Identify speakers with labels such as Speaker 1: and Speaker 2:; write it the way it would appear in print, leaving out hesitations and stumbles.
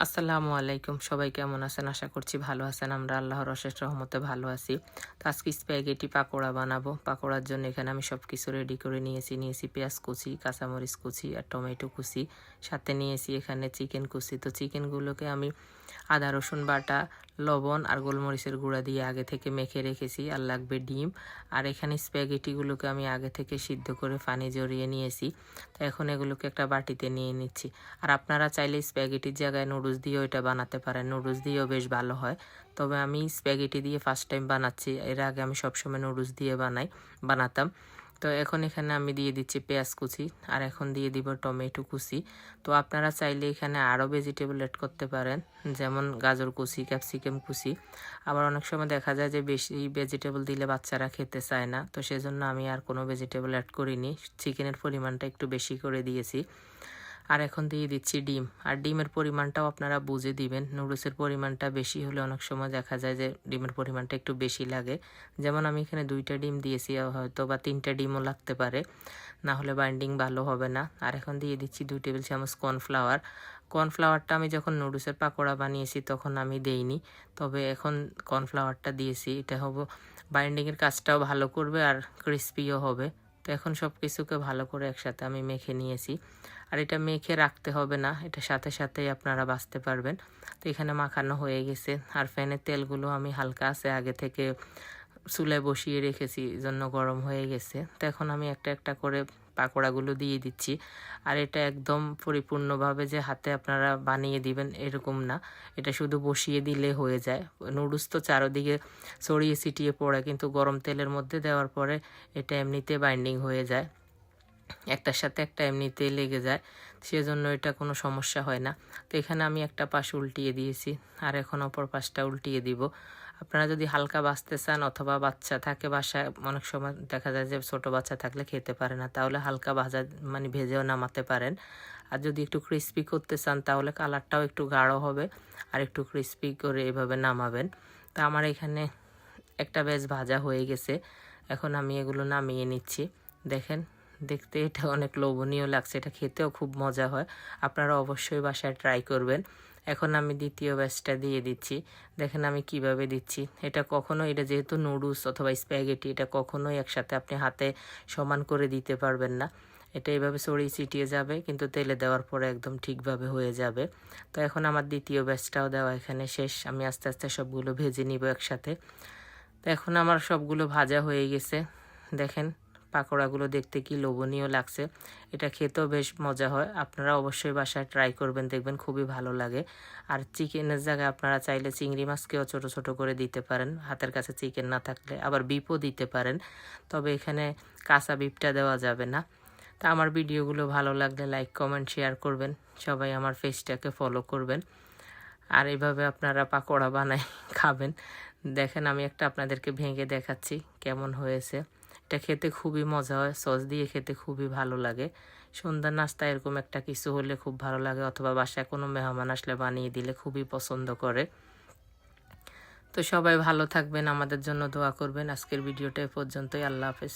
Speaker 1: আসসালামু আলাইকুম, সবাই কেমন আছেন? আশা করছি ভালো আছেন। আমরা আল্লাহর অশেষ রহমতে ভালো আছি। তো আজকে স্প্যাগেটি পাকোড়া বানাবো। পাকোড়ার জন্য এখানে আমি সব কিছু রেডি করে নিয়েছি পেঁয়াজ কুচি, কাঁচামরিচ কুচি আর টমেটো কুচি। সাথে নিয়েছি এখানে চিকেন কুচি। তো চিকেনগুলোকে আমি আদা রসুন বাটা, লবণ আর গোলমরিচের গুঁড়া দিয়ে আগে থেকে মেখে রেখেছি। আর লাগবে ডিম। আর এখানে স্প্যাগেটিগুলোকে আমি আগে থেকে সিদ্ধ করে পানি ঝরিয়ে নিয়েছি। তো এখন এগুলোকে একটা বাটিতে নিয়ে নিচ্ছি। আর আপনারা চাইলে স্প্যাগেটির জায়গায় নুডলস দিয়েও এটা বানাতে পারেন। নুডলস দিয়েও বেশ ভালো হয়। তবে আমি স্প্যাগেটি দিয়ে ফার্স্ট টাইম বানাচ্ছি। এর আগে আমি সবসময় নুডলস দিয়ে বানাতাম। তো এখন এখানে আমি দিয়ে দিচ্ছি পেঁয়াজ কুচি আর এখন দিয়ে দিব টমেটো কুচি। তো আপনারা চাইলে এখানে আরও ভেজিটেবল অ্যাড করতে পারেন, যেমন গাজর কুচি, ক্যাপসিকাম কুচি। আবার অনেক সময় দেখা যায় যে বেশি ভেজিটেবল দিলে বাচ্চারা খেতে চায় না, তো সেজন্য আমি আর কোনো ভেজিটেবল অ্যাড করিনি। চিকেনের পরিমাণটা একটু বেশি করে দিয়েছি। আর এখন দিয়ে দিচ্ছি ডিম। আর ডিমের পরিমাণটাও আপনারা বুঝে দিবেন। নুডলসের পরিমাণটা বেশি হলে অনেক সময় দেখা যায় যে ডিমের পরিমাণটা একটু বেশি লাগে। যেমন আমি এখানে 2টা ডিম দিয়েছি, হয়তো বা 3টা ডিমও লাগতে পারে, না হলে বাইন্ডিং ভালো হবে না। আর এখন দিয়ে দিচ্ছি 2 টেবিল চামচ কর্নফ্লাওয়ার। কর্নফ্লাওয়ারটা আমি যখন নুডলসের পাকোড়া বানিয়েছি তখন আমি দেইনি, তবে এখন কর্নফ্লাওয়ারটা দিয়েছি। এটা বাইন্ডিংয়ের কাজটাও ভালো করবে আর ক্রিস্পিও হবে। তো এখন সব কিছুকে ভালো করে একসাথে আমি মেখে নিয়েছি। আর এটা মেখে রাখতে হবে না, এটা সাথে সাথেই আপনারা বাছতে পারবেন। তো এখানে মাখানো হয়ে গেছে। আর ফ্যানের তেলগুলো আমি হালকা আছে আগে থেকে চুলায় বসিয়ে রেখেছি, জন্য গরম হয়ে গেছে। তো এখন আমি একটা একটা করে পাকোড়াগুলো দিয়ে দিচ্ছি। আর এটা একদম পরিপূর্ণভাবে যে হাতে আপনারা বানিয়ে দিবেন এরকম না, এটা শুধু বসিয়ে দিলে হয়ে যায়। নুডলস তো চারদিকে ছড়িয়ে ছিটিয়ে পড়ে, কিন্তু গরম তেলের মধ্যে দেওয়ার পরে এটা এমনিতে বাইন্ডিং হয়ে যায়, একটার সাথে একটা এমনিতেই লেগে যায়, সেজন্য এটা কোনো সমস্যা হয় না। তো এখানে আমি একটা পাশ উল্টিয়ে দিয়েছি আর এখন অপর পাশটা উল্টিয়ে দিব। আপনারা যদি হালকা ভাজতে চান অথবা বাচ্চা থাকে বাসায়, অনেক সময় দেখা যায় যে ছোটো বাচ্চা থাকলে খেতে পারে না, তাহলে হালকা ভাজা ভেজেও নামাতে পারেন। আর যদি একটু ক্রিস্পি করতে চান তাহলে কালারটাও একটু গাঢ় হবে আর একটু ক্রিস্পি করে এভাবে নামাবেন। তো আমার এখানে একটা বেশ ভাজা হয়ে গেছে। এখন আমি এগুলো নামিয়ে নিচ্ছি। দেখেন, দেখতে এটা অনেক লোভনীয় লাগছে, এটা খেতেও খুব মজা হয়। আপনারা অবশ্যই বাসায় ট্রাই করবেন। এখন আমি দ্বিতীয় ব্যাচটা দিয়ে দিচ্ছি। দেখেন আমি কিভাবে দিচ্ছি। এটা যেহেতু নুডলস অথবা স্প্যাগেটি, এটা কখনোই একসাথে আপনি হাতে সমান করে দিতে পারবেন না। এটা এভাবে ছড়িয়ে ছিটিয়ে যাবে, কিন্তু তেলে দেওয়ার পরে একদম ঠিকভাবে হয়ে যাবে। তো এখন আমার দ্বিতীয় ব্যাচটাও দেওয়া এখানে শেষ। আমি আস্তে আস্তে সবগুলো ভেজে নিব একসাথে। তো এখন আমার সবগুলো ভাজা হয়ে গেছে। দেখেন পাকোড়াগুলো দেখতে কি লোভনীয় লাগছে। এটা খেতেও বেশ মজা হয়। আপনারা অবশ্যই বাসায় ট্রাই করবেন, দেখবেন খুবই ভালো লাগে। আর চিকেনের জায়গায় আপনারা চাইলে চিংড়ি মাছকেও ছোট ছোট করে দিতে পারেন, হাতের কাছে চিকেন না থাকলে। আবার বিফও দিতে পারেন, তবে এখানে কাঁচা বিফটা দেওয়া যাবে না। তা আমার ভিডিওগুলো ভালো লাগলে লাইক কমেন্ট শেয়ার করবেন। সবাই আমার পেজটাকে ফলো করবেন। আর এইভাবে আপনারা পাকোড়া বানায় খাবেন। দেখেন আমি একটা আপনাদেরকে ভেঙে দেখাচ্ছি কেমন হয়েছে। এটা খেতে খুবই মজা হয়, সস দিয়ে খেতে খুবই ভালো লাগে। সন্ধ্যার নাস্তা এরকম একটা কিছু হলে খুব ভালো লাগে, অথবা বাসায় কোনো মেহমান আসলে বানিয়ে দিলে খুবই পছন্দ করে। তো সবাই ভালো থাকবেন, আমাদের জন্য দোয়া করবেন। আজকের ভিডিওটা এ পর্যন্তই। আল্লাহ হাফেজ।